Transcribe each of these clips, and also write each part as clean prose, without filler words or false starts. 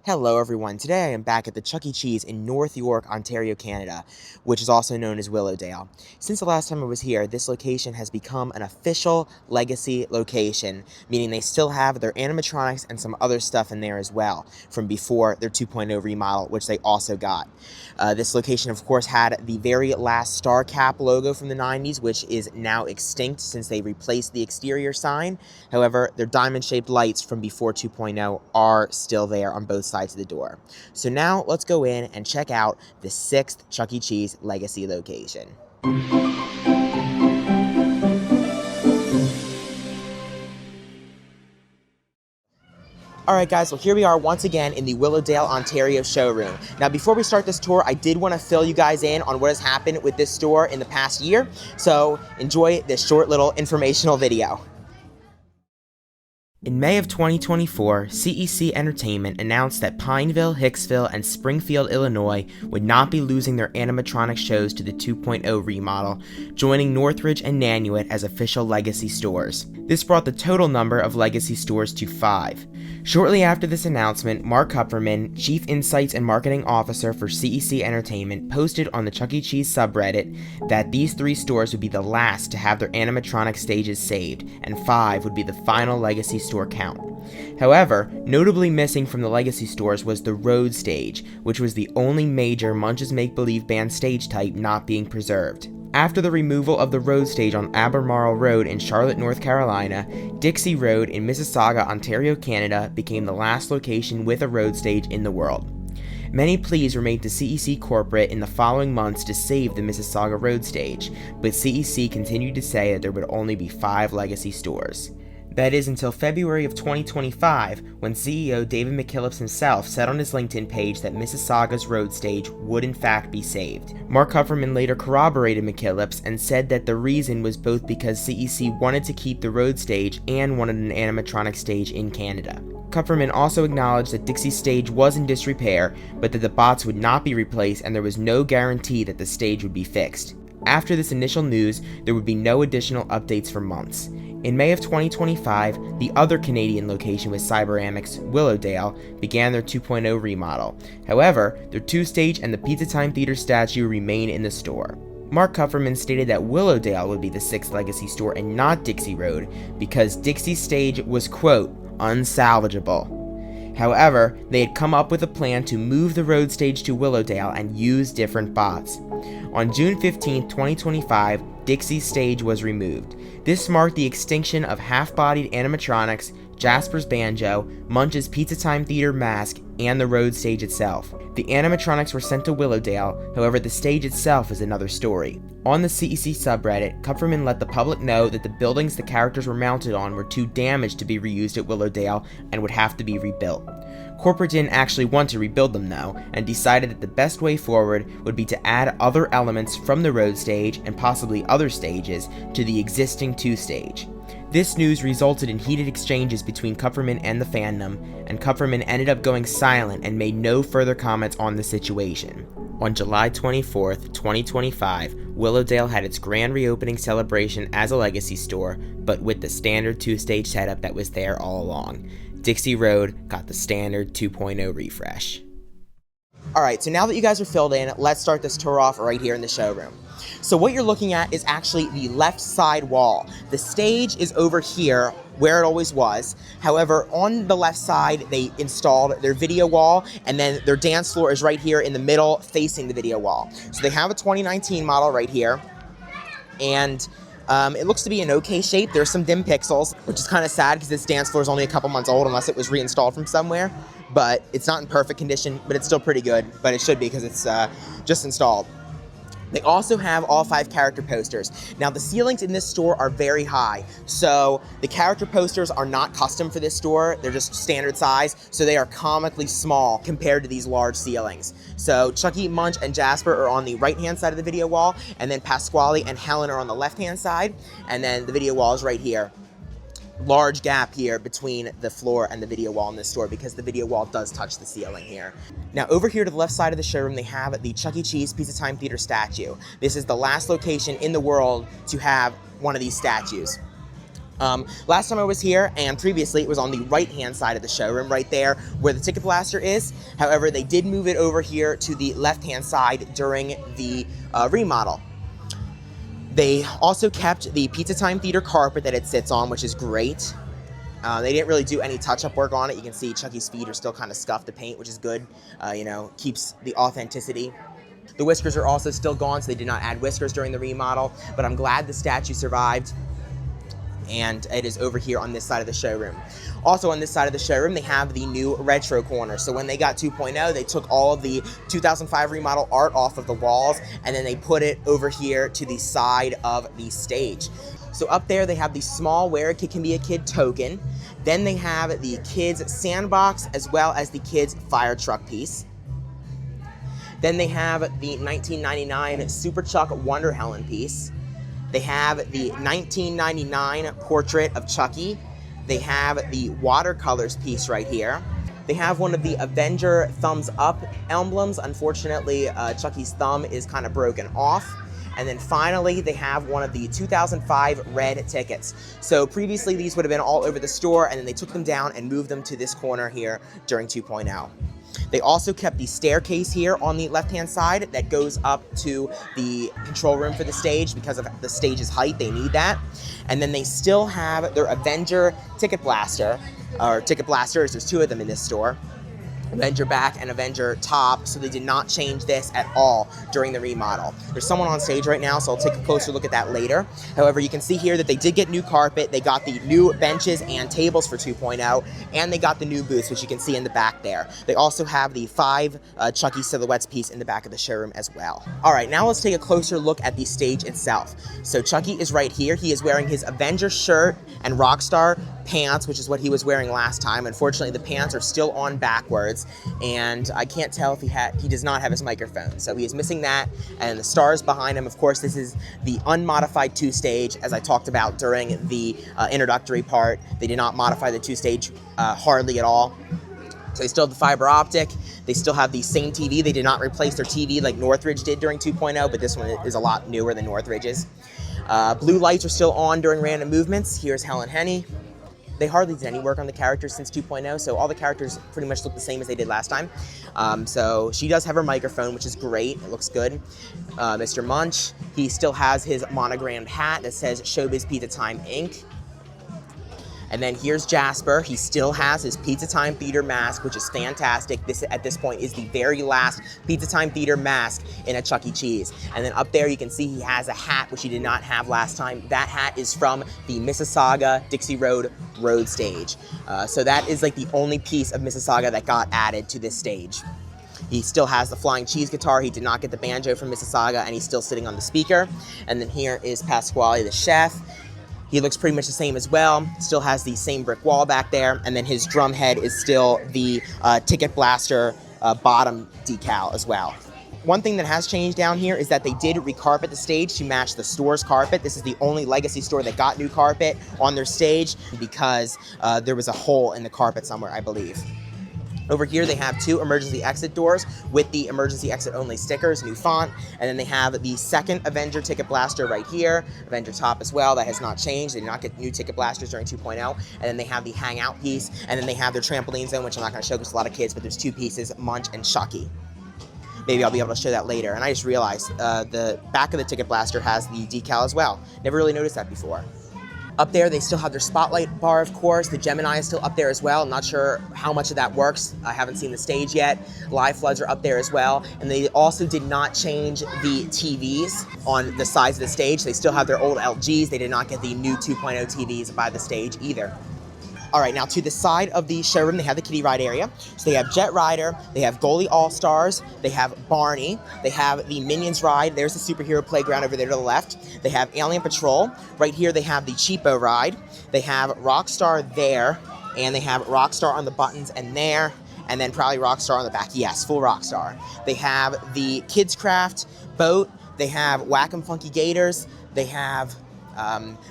Hello everyone, today I am back at the Chuck E. Cheese in North York, Ontario, Canada, which is also known as Willowdale. Since the last time I was here, this location has become an official legacy location, meaning they still have their animatronics and some other stuff in there as well, from before their 2.0 remodel, which they also got. This location, of course, had the very last Star Cap logo from the 90s, which is now extinct since they replaced the exterior sign. However, their diamond-shaped lights from before 2.0 are still there on both sides of the door. So now let's go in and check out the 6th Chuck E. Cheese legacy location. Alright guys, well here we are once again in the Willowdale, Ontario showroom. Now before we start this tour, I did want to fill you guys in on what has happened with this store in the past year, so enjoy this short little informational video. In May of 2024, CEC Entertainment announced that Pineville, Hicksville, and Springfield, Illinois would not be losing their animatronic shows to the 2.0 remodel, joining Northridge and Nanuet as official legacy stores. This brought the total number of legacy stores to 5. Shortly after this announcement, Mark Kupferman, Chief Insights and Marketing Officer for CEC Entertainment, posted on the Chuck E. Cheese subreddit that these 3 stores would be the last to have their animatronic stages saved, and 5 would be the final legacy store count. However, notably missing from the legacy stores was the road stage, which was the only major Munch's Make-Believe Band stage type not being preserved. After the removal of the road stage on Albemarle Road in Charlotte, North Carolina, Dixie Road in Mississauga, Ontario, Canada became the last location with a road stage in the world. Many pleas were made to CEC corporate in the following months to save the Mississauga road stage, but CEC continued to say that there would only be 5 legacy stores. That is until February of 2025, when CEO David McKillips himself said on his LinkedIn page that Mississauga's road stage would in fact be saved. Mark Kupferman later corroborated McKillips and said that the reason was both because CEC wanted to keep the road stage and wanted an animatronic stage in Canada. Kupferman also acknowledged that Dixie's stage was in disrepair, but that the bots would not be replaced and there was no guarantee that the stage would be fixed. After this initial news, there would be no additional updates for months. In May of 2025, the other Canadian location with Cyberamics, Willowdale, began their 2.0 remodel. However, their 2-stage and the Pizza Time Theater statue remain in the store. Mark Kupferman stated that Willowdale would be the 6th legacy store and not Dixie Road because Dixie's stage was, quote, unsalvageable. However, they had come up with a plan to move the road stage to Willowdale and use different bots. On June 15, 2025, Dixie's stage was removed. This marked the extinction of half-bodied animatronics, Jasper's banjo, Munch's Pizza Time Theater mask, and the road stage itself. The animatronics were sent to Willowdale, however the stage itself is another story. On the CEC subreddit, Kupferman let the public know that the buildings the characters were mounted on were too damaged to be reused at Willowdale and would have to be rebuilt. Corporate didn't actually want to rebuild them though, and decided that the best way forward would be to add other elements from the road stage and possibly other stages to the existing 2-stage. This news resulted in heated exchanges between Kupferman and the fandom, and Kupferman ended up going silent and made no further comments on the situation. On July 24th, 2025, Willowdale had its grand reopening celebration as a legacy store, but with the standard 2-stage setup that was there all along. Dixie Road got the standard 2.0 refresh. Alright, so now that you guys are filled in, let's start this tour off right here in the showroom. So what you're looking at is actually the left side wall. The stage is over here where it always was. However, on the left side, they installed their video wall, and then their dance floor is right here in the middle facing the video wall. So they have a 2019 model right here, and it looks to be in okay shape. There's some dim pixels, which is kind of sad because this dance floor is only a couple months old unless it was reinstalled from somewhere. But it's not in perfect condition, but it's still pretty good. But it should be because it's just installed. They also have all 5 character posters. Now the ceilings in this store are very high, so the character posters are not custom for this store, they're just standard size, so they are comically small compared to these large ceilings. So Chucky, Munch, and Jasper are on the right-hand side of the video wall, and then Pasquale and Helen are on the left-hand side, and then the video wall is right here. Large gap here between the floor and the video wall in this store because the video wall does touch the ceiling here. Now over here to the left side of the showroom, they have the Chuck E. Cheese Pizza Time Theater statue. This is the last location in the world to have one of these statues. Last time I was here, and previously, it was on the right-hand side of the showroom, right there where the ticket blaster is. However, they did move it over here to the left-hand side during the remodel. They also kept the Pizza Time Theater carpet that it sits on, which is great. They didn't really do any touch-up work on it. You can see Chucky's feet are still kind of scuffed to paint, which is good. You know, keeps the authenticity. The whiskers are also still gone, so they did not add whiskers during the remodel, but I'm glad the statue survived, and it is over here on this side of the showroom. Also on this side of the showroom, they have the new retro corner. So when they got 2.0, they took all of the 2005 remodel art off of the walls, and then they put it over here to the side of the stage. So up there, they have the small Where a Kid Can Be a Kid token. Then they have the kids sandbox, as well as the kids fire truck piece. Then they have the 1999 Super Chuck Wonder Helen piece. They have the 1999 portrait of Chucky. They have the watercolors piece right here. They have one of the Avenger thumbs up emblems. Unfortunately, Chucky's thumb is kind of broken off. And then finally, they have one of the 2005 red tickets. So previously, these would have been all over the store, and then they took them down and moved them to this corner here during 2.0. They also kept the staircase here on the left-hand side that goes up to the control room for the stage because of the stage's height. They need that. And then they still have their Avenger ticket blaster, or ticket blasters. There's two of them in this store. Avenger back and Avenger top, so they did not change this at all during the remodel. There's someone on stage right now, so I'll take a closer look at that later. However, you can see here that they did get new carpet, they got the new benches and tables for 2.0, and they got the new booths, which you can see in the back there. They also have the 5 Chucky silhouettes piece in the back of the showroom as well. All right, now let's take a closer look at the stage itself. So Chucky is right here. He is wearing his Avenger shirt and Rockstar pants, which is what he was wearing last time. Unfortunately, the pants are still on backwards, and I can't tell if he does not have his microphone, so he is missing that. And the stars behind him, of course, this is the unmodified 2-stage, as I talked about during the introductory part. They did not modify the 2-stage hardly at all. So they still have the fiber optic. They still have the same TV. They did not replace their TV like Northridge did during 2.0, but this one is a lot newer than Northridge's. Blue lights are still on during random movements. Here's Helen Henny. They hardly did any work on the characters since 2.0, so all the characters pretty much look the same as they did last time. So she does have her microphone, which is great. It looks good. Mr. Munch, he still has his monogrammed hat that says Showbiz Pizza Time Inc. And then here's Jasper. He still has his Pizza Time Theater mask, which is fantastic. This, at this point, is the very last Pizza Time Theater mask in a Chuck E. Cheese. And then up there, you can see he has a hat, which he did not have last time. That hat is from the Mississauga Dixie Road stage. So that is like the only piece of Mississauga that got added to this stage. He still has the flying cheese guitar. He did not get the banjo from Mississauga, and he's still sitting on the speaker. And then here is Pasquale the chef. He looks pretty much the same as well. Still has the same brick wall back there. And then his drum head is still the Ticket Blaster bottom decal as well. One thing that has changed down here is that they did recarpet the stage to match the store's carpet. This is the only Legacy store that got new carpet on their stage because there was a hole in the carpet somewhere, I believe. Over here, they have 2 emergency exit doors with the emergency exit only stickers, new font, and then they have the second Avenger ticket blaster right here, Avenger top as well. That has not changed. They did not get new ticket blasters during 2.0, and then they have the hangout piece, and then they have their trampoline zone, which I'm not going to show because there's a lot of kids, but there's 2 pieces, Munch and Chucky. Maybe I'll be able to show that later. And I just realized the back of the ticket blaster has the decal as well. Never really noticed that before. Up there, they still have their spotlight bar, of course. The Gemini is still up there as well. I'm not sure how much of that works. I haven't seen the stage yet. Live floods are up there as well. And they also did not change the TVs on the sides of the stage. They still have their old LGs. They did not get the new 2.0 TVs by the stage either. All right, now to the side of the showroom, they have the kiddie ride area. So they have Jet Rider, they have Goalie All-Stars, they have Barney, they have the Minions ride. There's the superhero playground over there to the left. They have Alien Patrol. Right here, they have the Cheapo ride. They have Rockstar there, and they have Rockstar on the buttons and there, and then probably Rockstar on the back. Yes, full Rockstar. They have the Kids Craft boat. They have Whack-'em Funky Gators. They have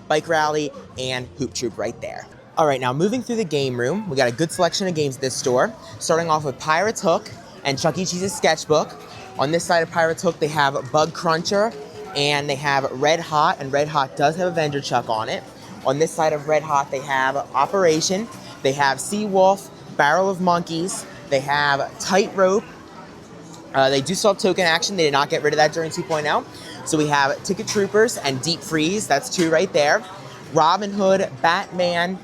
Bike Rally and Hoop Troop right there. All right, now moving through the game room, we got a good selection of games at this store, starting off with Pirates Hook and Chuck E. Cheese's Sketchbook. On this side of Pirates Hook, they have Bug Cruncher, and they have Red Hot, and Red Hot does have Avenger Chuck on it. On this side of Red Hot, they have Operation, they have Sea Wolf, Barrel of Monkeys, they have Tightrope. They do still have token action. They did not get rid of that during 2.0. So we have Ticket Troopers and Deep Freeze. That's 2 right there. Robin Hood, Batman,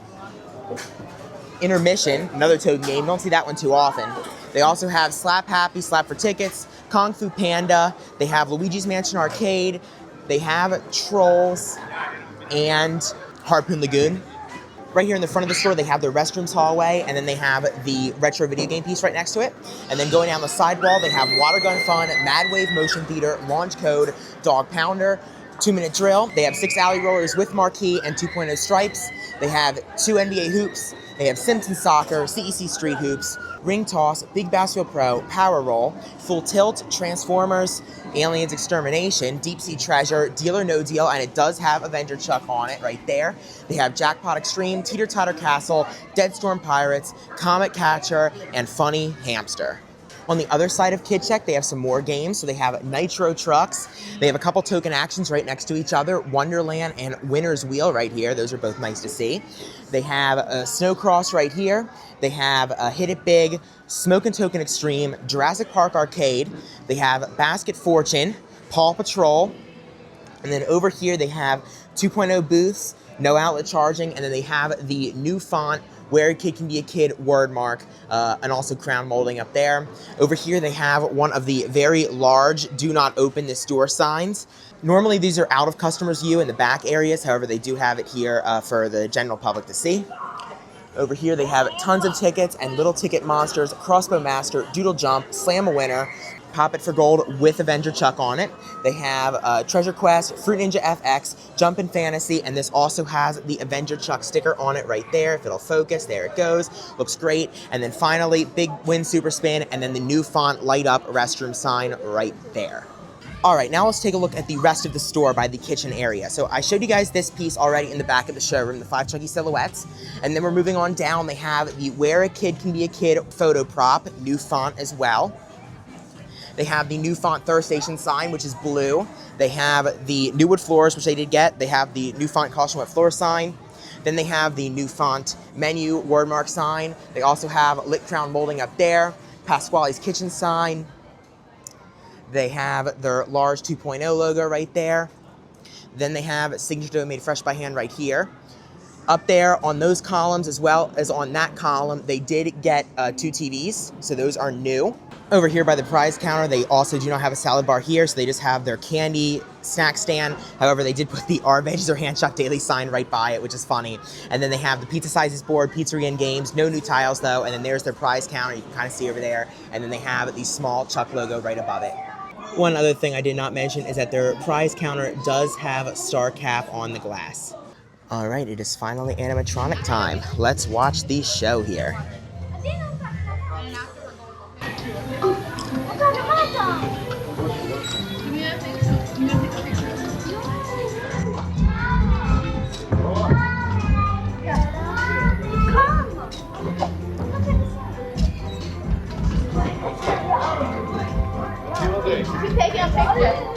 Intermission, another token game. Don't see that one too often. They also have Slap Happy, Slap for Tickets, Kung Fu Panda. They have Luigi's Mansion Arcade. They have Trolls and Harpoon Lagoon. Right here in the front of the store, they have the restrooms hallway, and then they have the retro video game piece right next to it. And then going down the sidewall, they have Water Gun Fun, Mad Wave Motion Theater, Launch Code, Dog Pounder, 2-Minute Drill. They have 6 Alley Rollers with Marquee and 2.0 Stripes. They have 2 NBA Hoops. They have Simpson Soccer, CEC Street Hoops, Ring Toss, Big Basketball Pro, Power Roll, Full Tilt, Transformers, Aliens Extermination, Deep Sea Treasure, Deal or No Deal, and it does have Avenger Chuck on it right there. They have Jackpot Extreme, Teeter Totter Castle, Dead Storm Pirates, Comet Catcher, and Funny Hamster. On the other side of Kid Check, they have some more games. So they have Nitro Trucks. They have a couple token actions right next to each other. Wonderland and Winner's Wheel right here. Those are both nice to see. They have Snowcross right here. They have Hit It Big, Smoke and Token Extreme, Jurassic Park Arcade. They have Basket Fortune, Paw Patrol. And then over here they have 2.0 booths, no outlet charging, and then they have the new font, Where a Kid Can Be a Kid word mark, and also crown molding up there. Over here they have one of the very large Do Not Open This Door signs. Normally these are out of customers' view in the back areas, however they do have it here for the general public to see. Over here they have tons of tickets and little ticket monsters, Crossbow Master, Doodle Jump, Slam a Winner, Pop It for Gold with Avenger Chuck on it. They have Treasure Quest, Fruit Ninja FX, Jumpin' Fantasy, and this also has the Avenger Chuck sticker on it right there. If it'll focus, there it goes. Looks great. And then finally, Big Win Super Spin, and then the new font Light Up restroom sign right there. All right, now let's take a look at the rest of the store by the kitchen area. So I showed you guys this piece already in the back of the showroom, the 5 chunky silhouettes. And then we're moving on down. They have the Where a Kid Can Be a Kid photo prop, new font as well. They have the new font Third Station sign, which is blue. They have the new wood floors, which they did get. They have the new font Caution Wet Floor sign. Then they have the new font menu wordmark sign. They also have Lit Crown molding up there, Pasquale's Kitchen sign. They have their large 2.0 logo right there. Then they have Signature Dough Made Fresh by Hand right here. Up there on those columns, as well as on that column, they did get 2 TVs, so those are new. Over here by the prize counter, they also do not have a salad bar here, so they just have their candy snack stand. However, they did put the Our Veggies or Hand Shot Daily sign right by it, which is funny. And then they have the pizza sizes board, Pizzeria and Games, no new tiles though, and then there's their prize counter, you can kind of see over there. And then they have the small Chuck logo right above it. One other thing I did not mention is that their prize counter does have a star cap on the glass. All right, it is finally animatronic time. Let's watch the show here. She's taking a picture.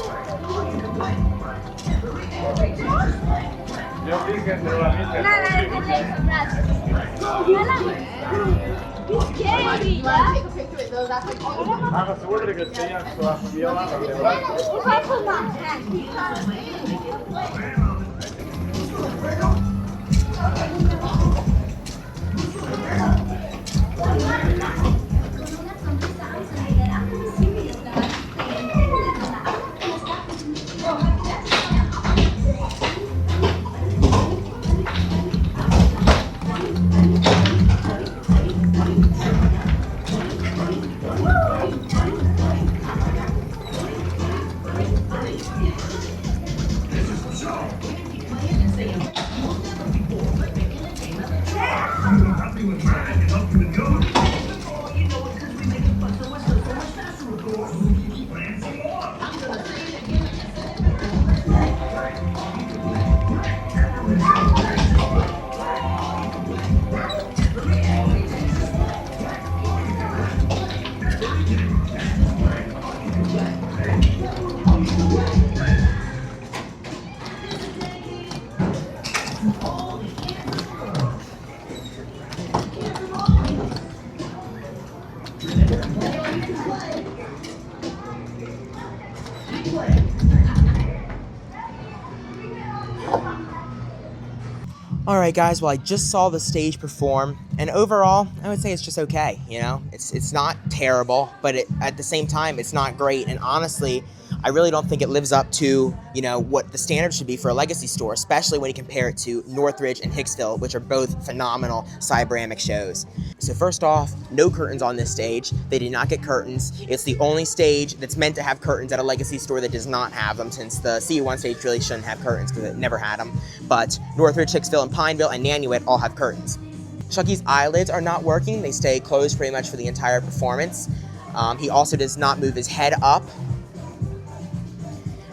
Alright guys, well I just saw the stage perform, and overall, I would say it's just okay, you know? It's not terrible, but at the same time, it's not great, and honestly, I really don't think it lives up to, you know, what the standard should be for a legacy store, especially when you compare it to Northridge and Hicksville, which are both phenomenal Cyberamic shows. So first off, no curtains on this stage. They did not get curtains. It's the only stage that's meant to have curtains at a legacy store that does not have them, since the CU1 stage really shouldn't have curtains because it never had them. But Northridge, Hicksville, and Pineville, and Nanuet all have curtains. Chucky's eyelids are not working. They stay closed pretty much for the entire performance. He also does not move his head up.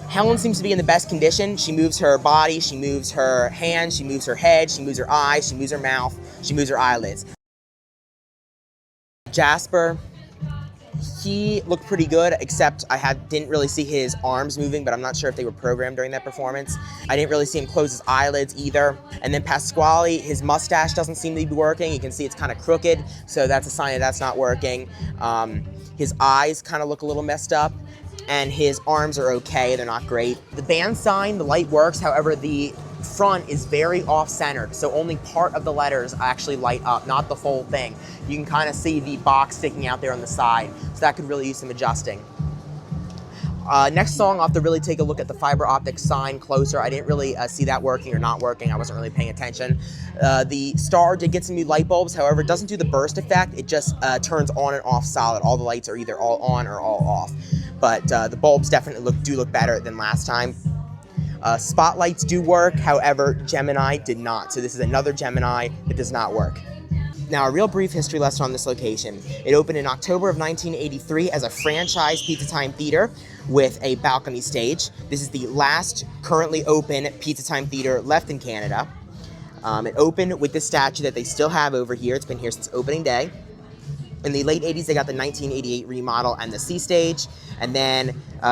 Helen seems to be in the best condition. She moves her body, she moves her hands, she moves her head, she moves her eyes, she moves her mouth, she moves her eyelids. Jasper, he looked pretty good, except I didn't really see his arms moving, but I'm not sure if they were programmed during that performance. I didn't really see him close his eyelids either. And then Pasquale, his mustache doesn't seem to be working. You can see it's kind of crooked, so that's a sign that that's not working. His eyes kind of look a little messed up, and his arms are okay, they're not great. The band sign, the light works, however, the front is very off-centered, so only part of the letters actually light up, not the full thing. You can kind of see the box sticking out there on the side, so that could really use some adjusting. Next song, I'll have to really take a look at the fiber optic sign closer. I didn't really see that working or not working. I wasn't really paying attention. The Star did get some new light bulbs. However, it doesn't do the burst effect. It just turns on and off solid. All the lights are either all on or all off. But the bulbs definitely do look better than last time. Spotlights do work. However, Gemini did not. So this is another Gemini that does not work. Now, a real brief history lesson on this location. It opened in October of 1983 as a franchise Pizza Time Theater with a balcony stage. This is the last currently open Pizza Time Theater left in Canada. It opened with this statue that they still have over here. It's been here since opening day. In the late 80s, they got the 1988 remodel and the C stage. And then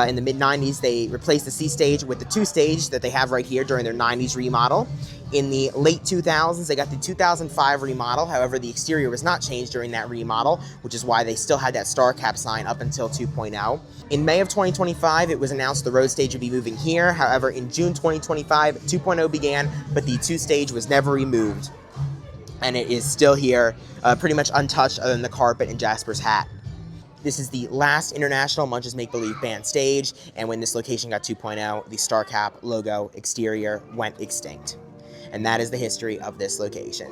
in the mid-90s, they replaced the C stage with the 2 stage that they have right here during their 90s remodel. In the late 2000s, they got the 2005 remodel. However, the exterior was not changed during that remodel, which is why they still had that star cap sign up until 2.0. In May of 2025, it was announced the road stage would be moving here. However, in June 2025, 2.0 began, but the 2 stage was never removed. And it is still here, pretty much untouched other than the carpet and Jasper's hat. This is the last international Munch's Make Believe band stage, and when this location got 2.0, the Star Cap logo exterior went extinct. And that is the history of this location.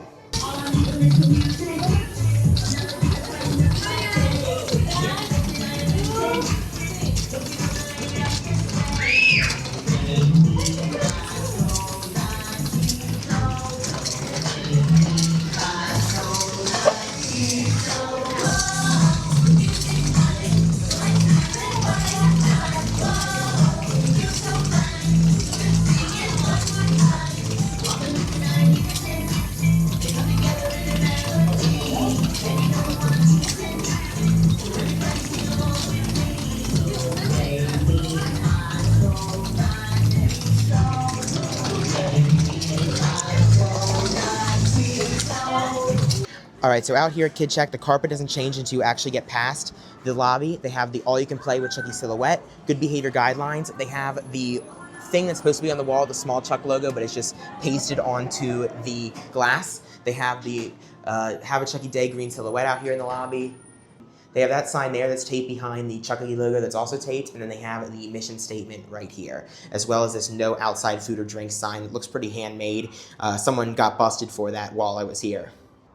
Alright, so out here at Kid Check, the carpet doesn't change until you actually get past the lobby. They have the all-you-can-play with Chucky silhouette, good behavior guidelines. They have the thing that's supposed to be on the wall, the small Chuck logo, but it's just pasted onto the glass. They have the Have a Chucky Day green silhouette out here in the lobby. They have that sign there that's taped behind the Chucky logo that's also taped, and then they have the mission statement right here, as well as this no outside food or drink sign that looks pretty handmade. Someone got busted for that while I was here.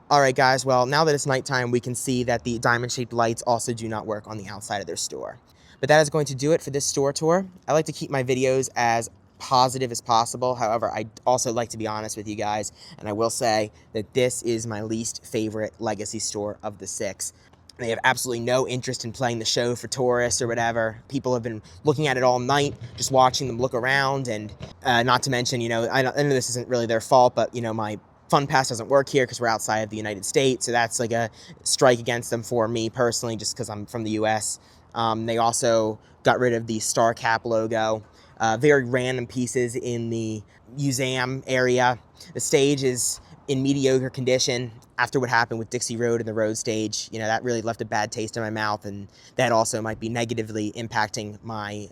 Alright guys, well, now that it's nighttime, we can see that the diamond-shaped lights also do not work on the outside of their store. But that is going to do it for this store tour. I like to keep my videos as positive as possible. However, I also like to be honest with you guys, and I will say that this is my least favorite legacy store of the 6. They have absolutely no interest in playing the show for tourists or whatever. People have been looking at it all night, just watching them look around, and not to mention, you know, I know this isn't really their fault, but, you know, my Fun Pass doesn't work here because we're outside of the United States, so that's like a strike against them for me personally, just because I'm from the U.S. They also got rid of the Star Cap logo. Very random pieces in the museum area. The stage is in mediocre condition after what happened with Dixie Road and the road stage. You know, that really left a bad taste in my mouth, and that also might be negatively impacting my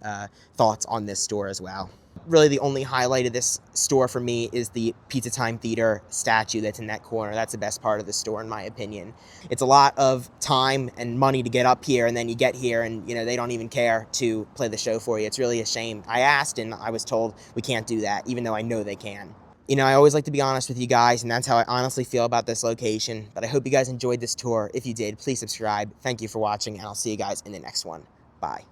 thoughts on this store as well. really the only highlight of this store for me is the Pizza Time Theater statue that's in that corner. That's the best part of the store, in my opinion. It's a lot of time and money to get up here, and then you get here and, you know, they don't even care to play the show for you. It's really a shame. I asked, and I was told we can't do that, even though I know they can. You know, I always like to be honest with you guys, and that's how I honestly feel about this location. But I hope you guys enjoyed this tour. If you did, please subscribe. Thank you for watching, and I'll see you guys in the next one. Bye.